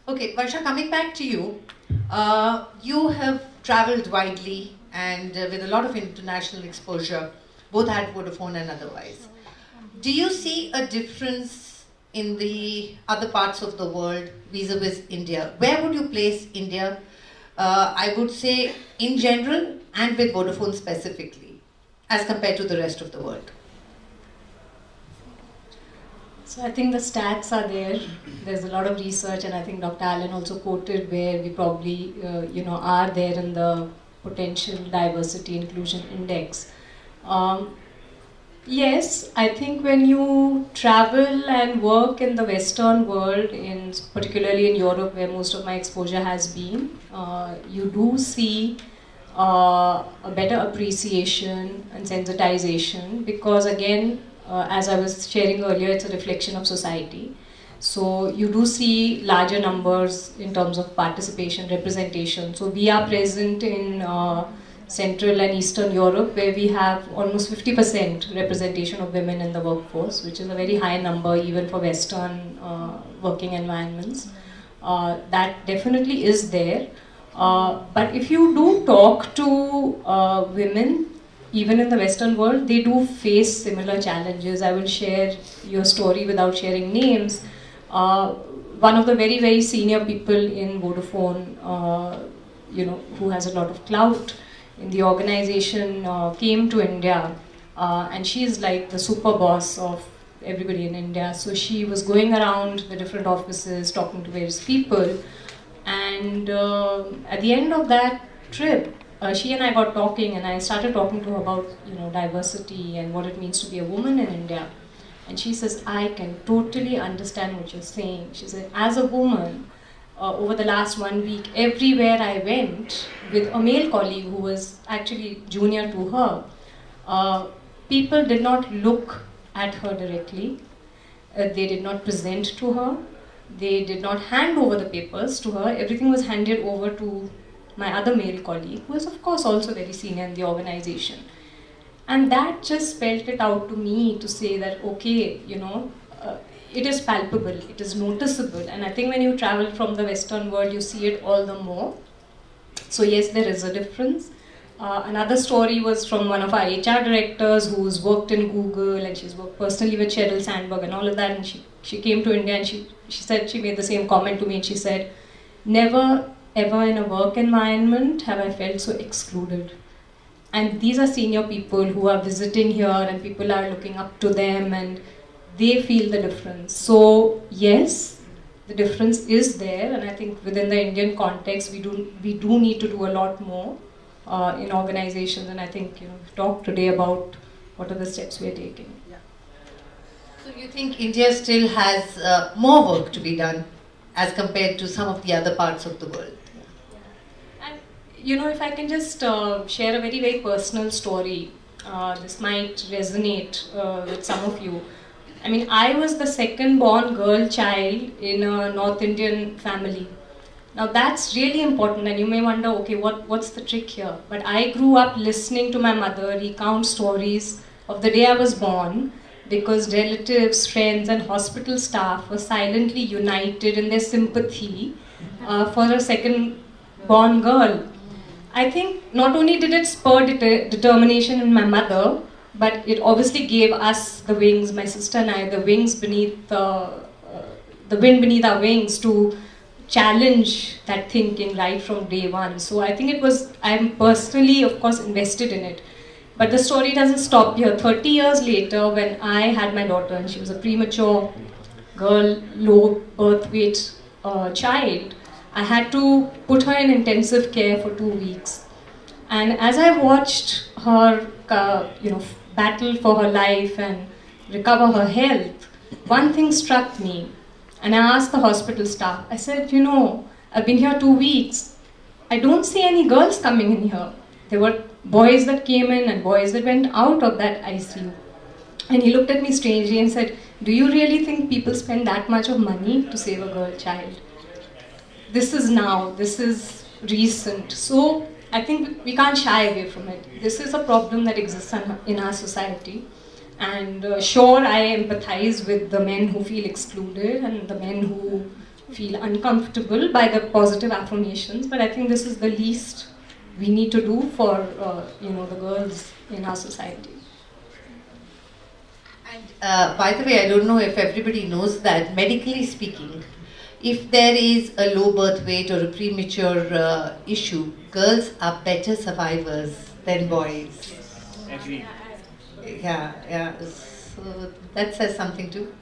Okay, Varsha, coming back to you, you have traveled widely and with a lot of international exposure, both at Vodafone and otherwise. Do you see a difference in the other parts of the world vis-a-vis India? Where would you place India? I would say in general and with Vodafone specifically, as compared to the rest of the world. So I think the stats are there. There's a lot of research, and I think Dr. Allen also quoted where we probably, are there in the potential diversity inclusion index. Yes, I think when you travel and work in the Western world, particularly in Europe, where most of my exposure has been, you do see a better appreciation and sensitization because again, as I was sharing earlier, it's a reflection of society. So you do see larger numbers in terms of participation, representation. So we are present in Central and Eastern Europe where we have almost 50% representation of women in the workforce, which is a very high number even for Western working environments. That definitely is there. But if you do talk to women, even in the Western world, they do face similar challenges. I will share your story without sharing names. One of the very, very senior people in Vodafone, who has a lot of clout in the organization, came to India, and she is like the super boss of everybody in India. So she was going around the different offices, talking to various people, and at the end of that trip, she and I got talking, and I started talking to her about diversity and what it means to be a woman in India. And she says, I can totally understand what you're saying. She said, as a woman, over the last 1 week, everywhere I went with a male colleague who was actually junior to her, people did not look at her directly. They did not present to her. They did not hand over the papers to her. Everything was handed over to my other male colleague, who is of course also very senior in the organization. And that just spelled it out to me to say that, okay, it is palpable, it is noticeable. And I think when you travel from the Western world, you see it all the more. So yes, there is a difference. Another story was from one of our HR directors who's worked in Google, and she's worked personally with Sheryl Sandberg and all of that. And she came to India and she said, she made the same comment to me, and she said, never ever in a work environment have I felt so excluded. And these are senior people who are visiting here and people are looking up to them and they feel the difference. So yes, the difference is there, and I think within the Indian context we do need to do a lot more in organizations, and I think we've talked today about what are the steps we are taking. Yeah. So you think India still has more work to be done as compared to some of the other parts of the world? If I can just share a very, very personal story, this might resonate with some of you. I mean, I was the second born girl child in a North Indian family. Now that's really important, and you may wonder, okay, what's the trick here? But I grew up listening to my mother recount stories of the day I was born, because relatives, friends and hospital staff were silently united in their sympathy for a second born girl. I think not only did it spur determination in my mother, but it obviously gave us the wings, my sister and I, the wings beneath the wind beneath our wings to challenge that thinking right from day one. So I think I'm personally, of course, invested in it. But the story doesn't stop here. 30 years later, when I had my daughter, and she was a premature girl, low birth weight child, I had to put her in intensive care for 2 weeks. And as I watched her, battle for her life and recover her health, one thing struck me. And I asked the hospital staff, I said, I've been here 2 weeks. I don't see any girls coming in here. There were boys that came in and boys that went out of that ICU. And he looked at me strangely and said, do you really think people spend that much of money to save a girl child? This is now, this is recent. So I think we can't shy away from it. This is a problem that exists in our society. And sure, I empathize with the men who feel excluded and the men who feel uncomfortable by the positive affirmations, but I think this is the least we need to do for the girls in our society. And by the way, I don't know if everybody knows that, medically speaking, if there is a low birth weight or a premature issue, girls are better survivors than boys. Agreed. Yeah. So that says something too.